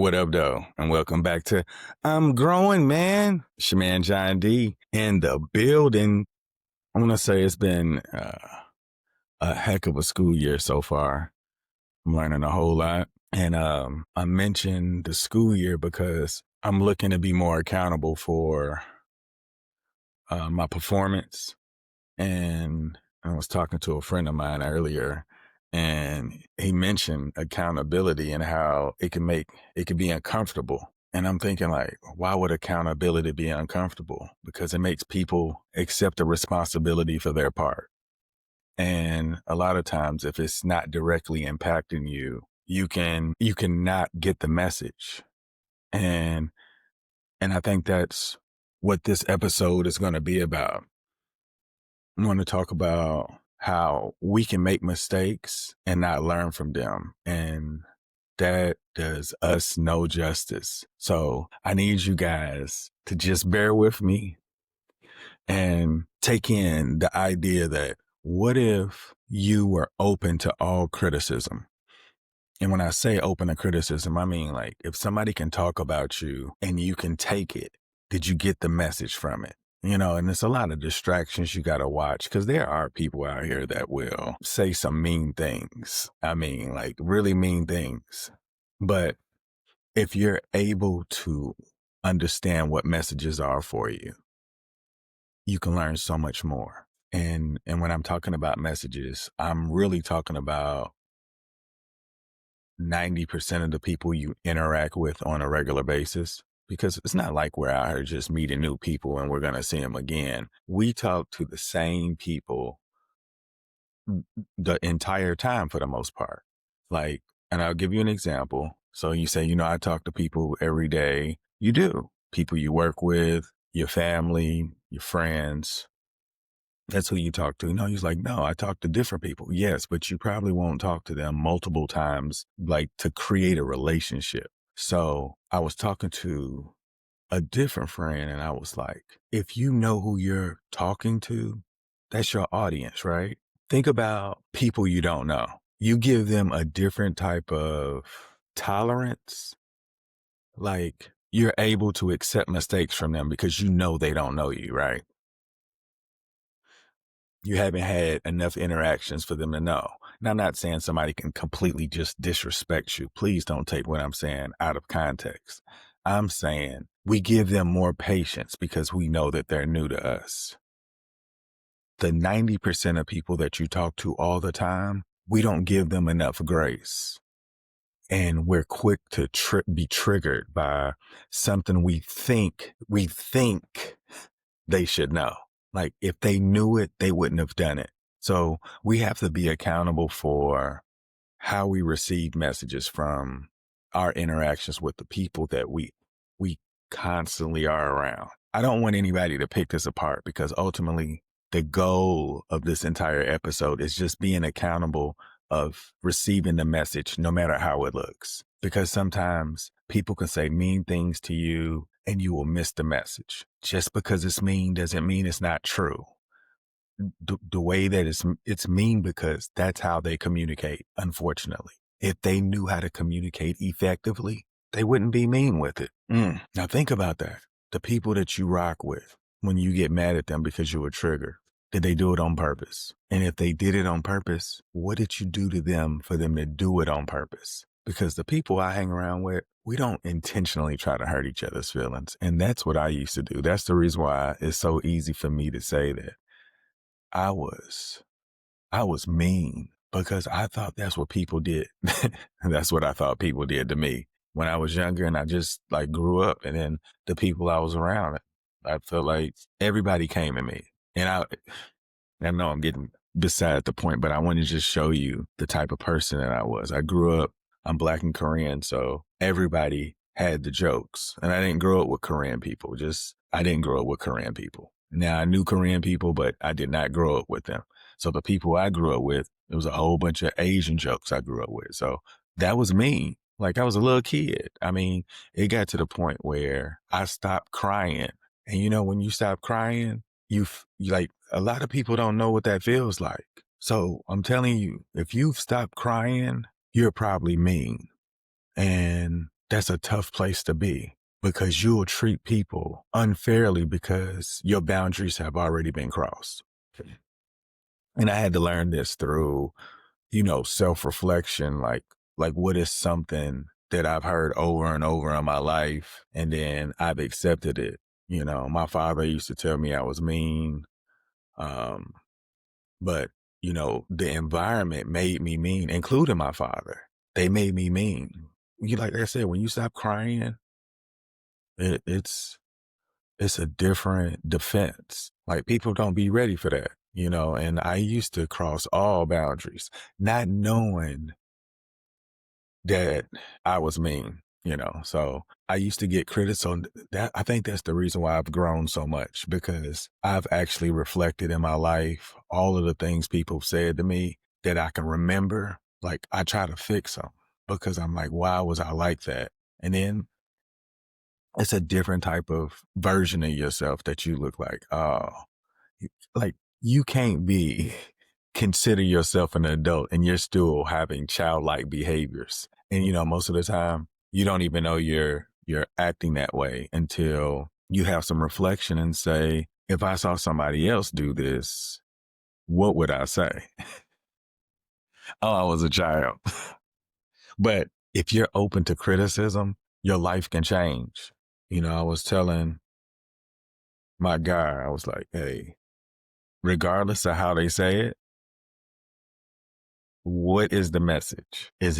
What up, though? And welcome back to I'm Growing, Man. It's your man, John D. In the building. I want to say it's been a heck of a school year so far. I'm learning a whole lot. And I mentioned the school year because I'm looking to be more accountable for my performance. And I was talking to a friend of mine earlier, and he mentioned accountability and how it can be uncomfortable. And I'm thinking, like, why would accountability be uncomfortable? Because it makes people accept the responsibility for their part. And a lot of times, if it's not directly impacting you, you can not get the message. And I think that's what this episode is going to be about. I want to talk about how we can make mistakes and not learn from them. And that does us no justice. So I need you guys to just bear with me and take in the idea that what if you were open to all criticism? And when I say open to criticism, I mean, like, if somebody can talk about you and you can take it, did you get the message from it? And there's a lot of distractions you got to watch because there are people out here that will say some mean things. I mean, like, really mean things. But if you're able to understand what messages are for you, you can learn so much more. And when I'm talking about messages, I'm really talking about 90% of the people you interact with on a regular basis, because it's not like we're out here just meeting new people and we're going to see them again. We talk to the same people the entire time for the most part. Like, and I'll give you an example. So you say, I talk to people every day. You do. People you work with, your family, your friends. That's who you talk to. No, he's like, no, I talk to different people. Yes, but you probably won't talk to them multiple times, like, to create a relationship. So I was talking to a different friend and I was like, if you know who you're talking to, that's your audience, right? Think about people you don't know. You give them a different type of tolerance. Like, you're able to accept mistakes from them because you know they don't know you, right? You haven't had enough interactions for them to know. And I'm not saying somebody can completely just disrespect you. Please don't take what I'm saying out of context. I'm saying we give them more patience because we know that they're new to us. The 90% of people that you talk to all the time, we don't give them enough grace. And we're quick to be triggered by something we think they should know. Like, if they knew it, they wouldn't have done it. So we have to be accountable for how we receive messages from our interactions with the people that we constantly are around. I don't want anybody to pick this apart because ultimately the goal of this entire episode is just being accountable of receiving the message, no matter how it looks. Because sometimes people can say mean things to you and you will miss the message. Just because it's mean doesn't mean it's not true. The way that it's mean because that's how they communicate, unfortunately. If they knew how to communicate effectively, they wouldn't be mean with it. Now think about that. The people that you rock with, when you get mad at them because you were triggered, did they do it on purpose? And if they did it on purpose, what did you do to them for them to do it on purpose? Because the people I hang around with, we don't intentionally try to hurt each other's feelings. And that's what I used to do. That's the reason why it's so easy for me to say that I was mean, because I thought that's what people did. That's what I thought people did to me when I was younger, and I just, like, grew up. And then the people I was around, I felt like everybody came at me. And I know I'm getting beside the point, but I want to just show you the type of person that I was. I grew up, I'm Black and Korean, so everybody had the jokes. And I didn't grow up with Korean people. I didn't grow up with Korean people. Now, I knew Korean people, but I did not grow up with them. So the people I grew up with, it was a whole bunch of Asian jokes I grew up with. So that was me. Like, I was a little kid. I mean, it got to the point where I stopped crying. And when you stop crying, you like, a lot of people don't know what that feels like. So I'm telling you, if you've stopped crying, you're probably mean. And that's a tough place to be because you'll treat people unfairly because your boundaries have already been crossed. And I had to learn this through, self-reflection, like what is something that I've heard over and over in my life, and then I've accepted it. My father used to tell me I was mean, um, but the environment made me mean, including my father. They made me mean. Like I said, when you stop crying, it, it's it's a different defense. Like people don't be ready for that, and I used to cross all boundaries, not knowing that I was mean, So I used to get criticism. That I think that's the reason why I've grown so much because I've actually reflected in my life all of the things people said to me that I can remember. Like I try to fix them because I'm like, why was I like that? And then it's a different type of version of yourself that you look like. Oh, like you can't be consider yourself an adult and you're still having childlike behaviors. And most of the time you don't even know you're acting that way until you have some reflection and say, if I saw somebody else do this, what would I say? Oh, I was a child. But if you're open to criticism, your life can change. I was telling my guy, I was like, hey, regardless of how they say it, what is the message? Is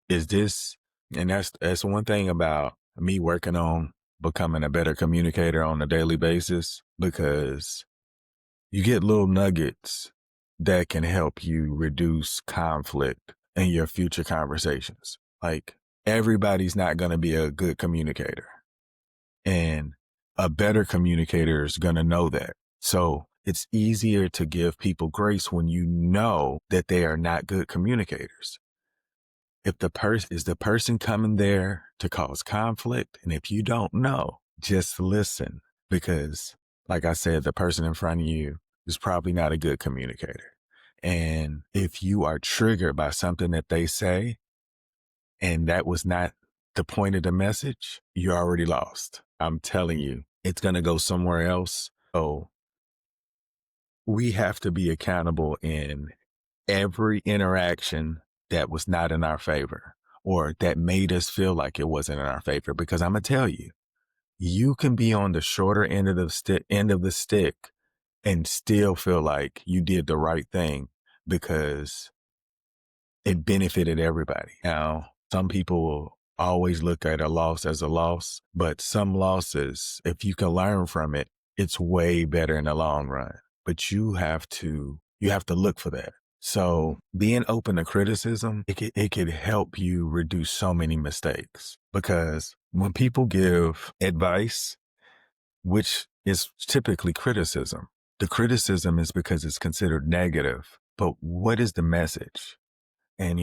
this, and that's one thing about me working on becoming a better communicator on a daily basis, because you get little nuggets that can help you reduce conflict in your future conversations. Like everybody's not going to be a good communicator, and a better communicator is going to know that. So it's easier to give people grace when you know that they are not good communicators. If the person coming there to cause conflict, and if you don't know, just listen, because like I said, the person in front of you is probably not a good communicator. And if you are triggered by something that they say, and that was not the point of the message, you're already lost. I'm telling you, it's going to go somewhere else. So we have to be accountable in every interaction that was not in our favor or that made us feel like it wasn't in our favor. Because I'm going to tell you, you can be on the shorter end of the stick and still feel like you did the right thing because it benefited everybody. Now, some people will always look at a loss as a loss, but some losses, if you can learn from it, it's way better in the long run. But you have to look for that. So being open to criticism, it could help you reduce so many mistakes, because when people give advice, which is typically criticism, the criticism is because it's considered negative. But what is the message? And,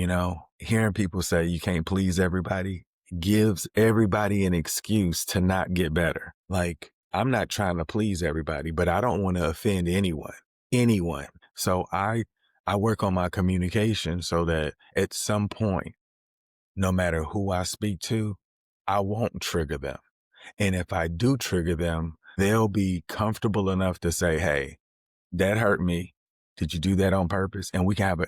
hearing people say you can't please everybody gives everybody an excuse to not get better. Like, I'm not trying to please everybody, but I don't want to offend anyone. So I work on my communication so that at some point, no matter who I speak to, I won't trigger them. And if I do trigger them, they'll be comfortable enough to say, hey, that hurt me. Did you do that on purpose? And we can have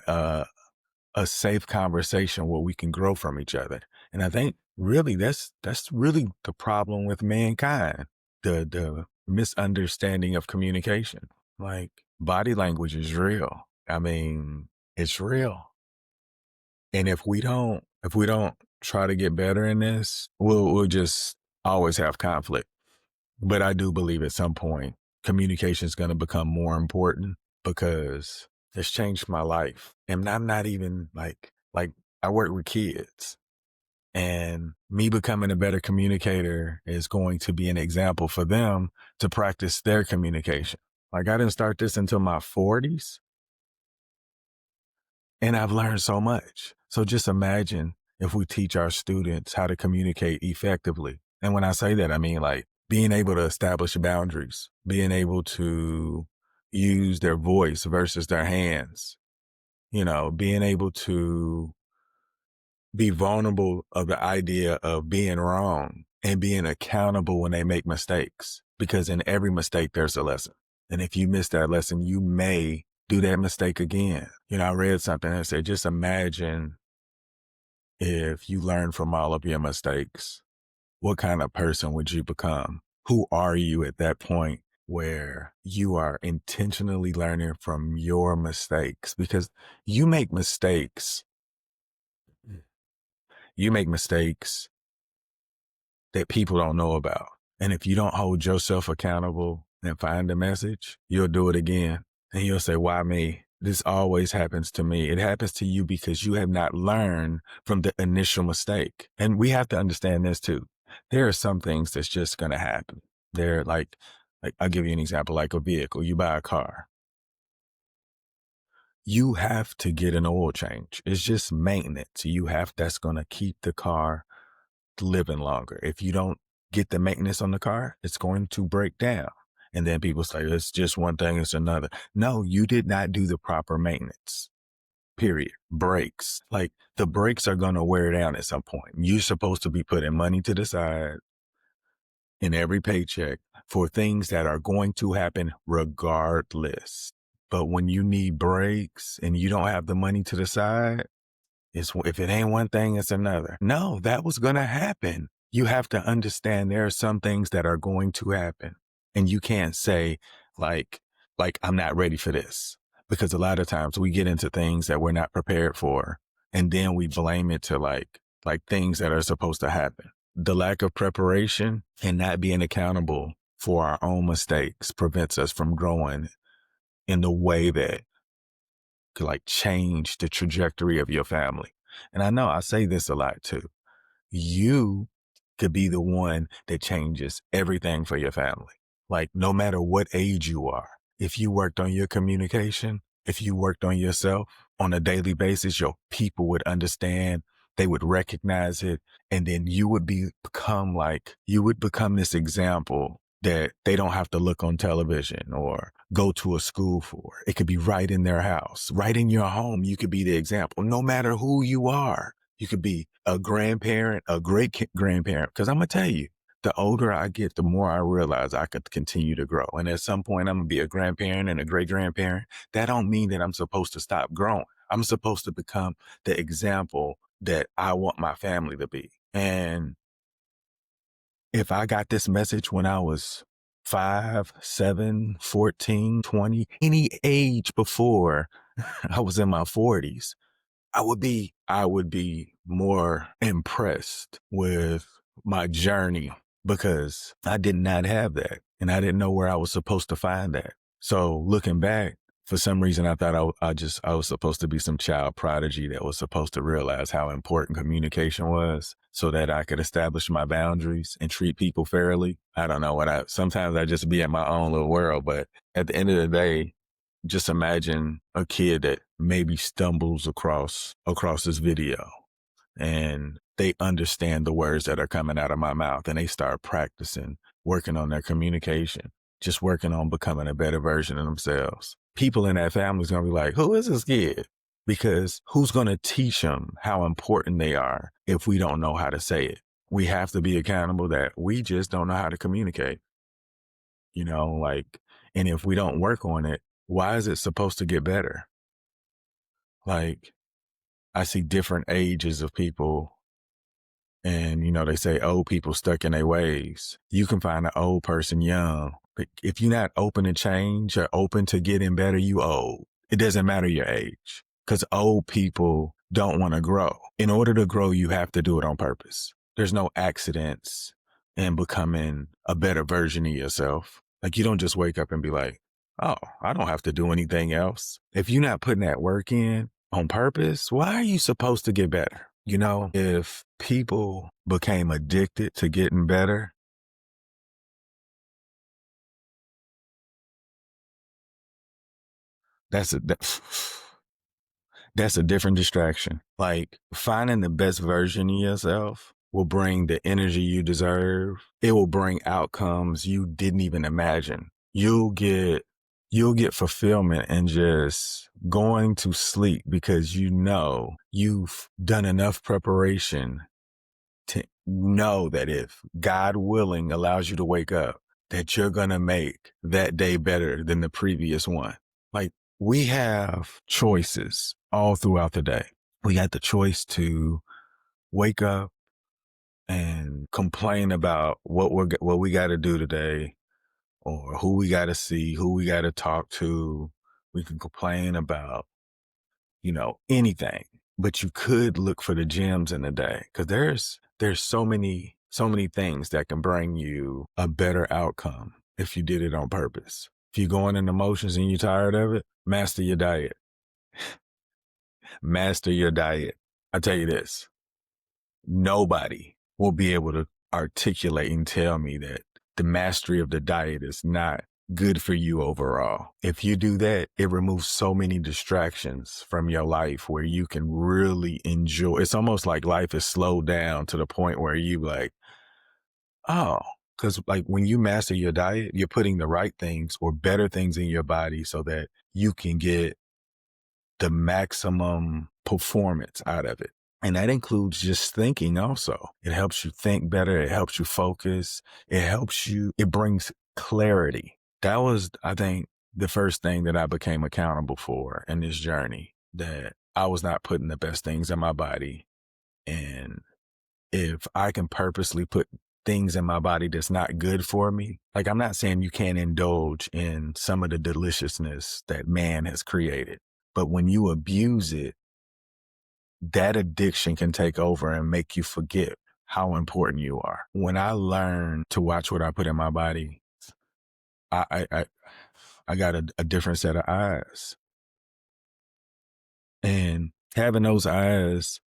a safe conversation where we can grow from each other. And I think really that's really the problem with mankind, the misunderstanding of communication. Like body language is real. I mean, it's real. And if we don't try to get better in this, we'll just always have conflict. But I do believe at some point communication is going to become more important because it's changed my life. And I'm not even like I work with kids, and me becoming a better communicator is going to be an example for them to practice their communication. Like I didn't start this until my 40s, and I've learned so much. So just imagine if we teach our students how to communicate effectively. And when I say that, I mean like being able to establish boundaries, being able to use their voice versus their hands, being able to be vulnerable of the idea of being wrong and being accountable when they make mistakes. Because in every mistake, there's a lesson. And if you miss that lesson, you may do that mistake again. I read something that said, just imagine if you learn from all of your mistakes, what kind of person would you become? Who are you at that point where you are intentionally learning from your mistakes? Because you make mistakes. You make mistakes that people don't know about. And if you don't hold yourself accountable and find the message, you'll do it again. And you'll say, why me? This always happens to me. It happens to you because you have not learned from the initial mistake. And we have to understand this too. There are some things that's just going to happen. They're like I'll give you an example, like a vehicle. You buy a car. You have to get an oil change. It's just maintenance. That's going to keep the car living longer. If you don't get the maintenance on the car, it's going to break down. And then people say, it's just one thing, it's another. No, you did not do the proper maintenance, period. Brakes, like the brakes are going to wear down at some point. You're supposed to be putting money to the side in every paycheck for things that are going to happen regardless. But when you need brakes and you don't have the money to the side, if it ain't one thing, it's another. No, that was going to happen. You have to understand there are some things that are going to happen. And you can't say like, I'm not ready for this. Because a lot of times we get into things that we're not prepared for. And then we blame it to like things that are supposed to happen. The lack of preparation and not being accountable for our own mistakes prevents us from growing in the way that could like change the trajectory of your family. And I know I say this a lot too. You could be the one that changes everything for your family. Like no matter what age you are, if you worked on your communication, if you worked on yourself on a daily basis, your people would understand, they would recognize it. And then you would become this example that they don't have to look on television or go to a school for. It could be right in their house, right in your home. You could be the example, no matter who you are. You could be a grandparent, a great grandparent. Because I'm going to tell you, the older I get, the more I realize I could continue to grow. And at some point, I'm going to be a grandparent and a great grandparent. That don't mean that I'm supposed to stop growing. I'm supposed to become the example that I want my family to be. And if I got this message when I was 5, 7, 14, 20, any age before I was in my 40s, I would be more impressed with my journey because I did not have that and I didn't know where I was supposed to find that. So looking back, for some reason, I thought I was supposed to be some child prodigy that was supposed to realize how important communication was so that I could establish my boundaries and treat people fairly. I don't know sometimes I just be in my own little world, but at the end of the day, just imagine a kid that maybe stumbles across this video and they understand the words that are coming out of my mouth and they start practicing, working on their communication, just working on becoming a better version of themselves. People in that family is going to be like, who is this kid? Because who's going to teach them how important they are if we don't know how to say it? We have to be accountable that we just don't know how to communicate, and if we don't work on it, why is it supposed to get better? Like, I see different ages of people and, they say old people stuck in their ways. You can find an old person young. But if you're not open to change or open to getting better, you old. It doesn't matter your age because old people don't want to grow. In order to grow, you have to do it on purpose. There's no accidents in becoming a better version of yourself. Like you don't just wake up and be like, oh, I don't have to do anything else. If you're not putting that work in on purpose, why are you supposed to get better? If people became addicted to getting better, that's a, that, that's a different distraction. Like finding the best version of yourself will bring the energy you deserve. It will bring outcomes you didn't even imagine. You'll get you'll get fulfillment in just going to sleep because you know you've done enough preparation to know that if God willing allows you to wake up, that you're going to make that day better than the previous one. Like, we have choices all throughout the day. We got the choice to wake up and complain about what we got to do today, or who we got to see, who we got to talk to. We can complain about, anything, but you could look for the gems in the day, because there's so many things that can bring you a better outcome if you did it on purpose. If you're going in emotions and you're tired of it, master your diet. Master your diet. I tell you this, nobody will be able to articulate and tell me that the mastery of the diet is not good for you overall. If you do that, it removes so many distractions from your life where you can really enjoy. It's almost like life is slowed down to the point where you like, oh, because like when you master your diet, you're putting the right things or better things in your body so that you can get the maximum performance out of it. And that includes just thinking also. It helps you think better. It helps you focus. It brings clarity. That was, I think, the first thing that I became accountable for in this journey, that I was not putting the best things in my body. And if I can purposely put things in my body that's not good for me, like, I'm not saying you can't indulge in some of the deliciousness that man has created, but when you abuse it, that addiction can take over and make you forget how important you are. When I learned to watch what I put in my body, I got a different set of eyes. And having those eyes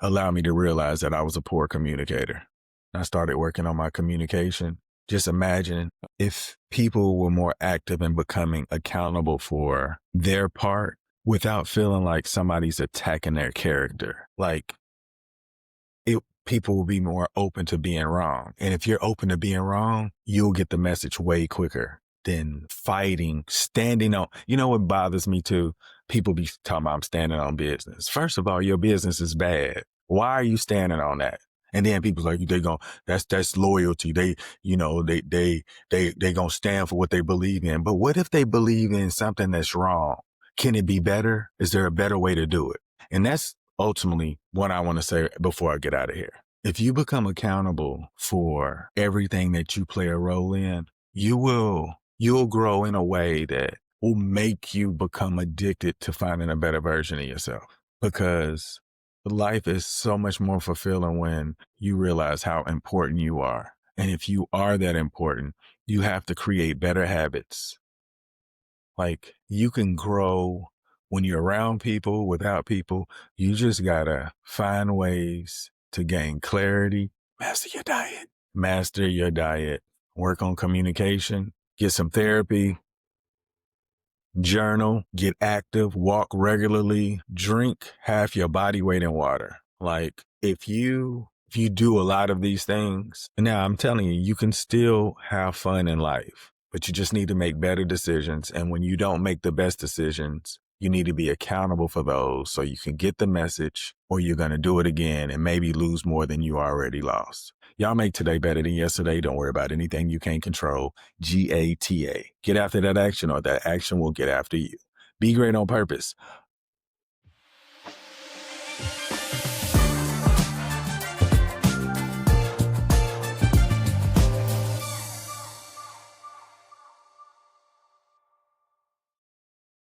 allowed me to realize that I was a poor communicator. I started working on my communication. Just imagine if people were more active in becoming accountable for their part without feeling like somebody's attacking their character. Like, people will be more open to being wrong. And if you're open to being wrong, you'll get the message way quicker than fighting, standing on. You know what bothers me too? People be talking about I'm standing on business. First of all, your business is bad. Why are you standing on that? And then people's like, that's loyalty. They gonna stand for what they believe in. But what if they believe in something that's wrong? Can it be better? Is there a better way to do it? And that's ultimately what I want to say before I get out of here. If you become accountable for everything that you play a role in, you'll grow in a way that will make you become addicted to finding a better version of yourself, because life is so much more fulfilling when you realize how important you are. And if you are that important, you have to create better habits. Like, you can grow when you're around people, without people. You just gotta find ways to gain clarity. Master your diet, work on communication, get some therapy, journal, get active, walk regularly, drink half your body weight in water. Like, if you do a lot of these things, now I'm telling you, you can still have fun in life, but you just need to make better decisions. And when you don't make the best decisions, you need to be accountable for those so you can get the message, or you're going to do it again and maybe lose more than you already lost. Y'all make today better than yesterday. Don't worry about anything you can't control. GATA. Get after that action, or that action will get after you. Be great on purpose.